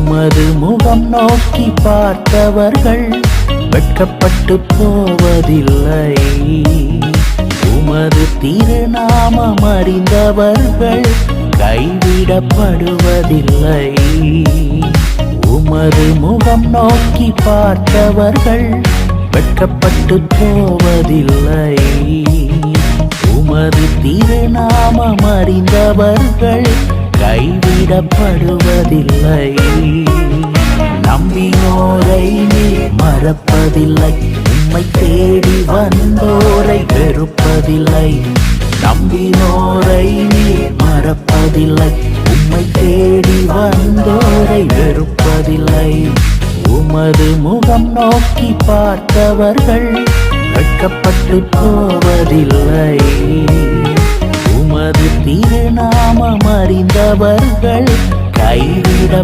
உமது முகம் நோக்கி பார்த்தவர்கள் வெட்கப்பட்டு போவதில்லை. உமது திருநாமம் அறிந்தவர்கள் கைவிடப்படுவதில்லை. உமது முகம் நோக்கி பார்த்தவர்கள் வெட்கப்பட்டு போவதில்லை. உமது திருநாமம் அறிந்தவர்கள் கைவிடப்படுவதில்லை. நம்பினோரை நீர் மறப்பதில்லை. உம்மை தேடி வந்தோரை வெறுப்பதில்லை. நம்பினோரை நீர் மறப்பதில்லை. உம்மை தேடி வந்தோரை வெறுப்பதில்லை. உமது முகம் நோக்கி பார்த்தவர்கள் வெட்கப்பட்டு போவதில்லை. உமது திருநாமம் அறிந்தவர்கள் கைவிட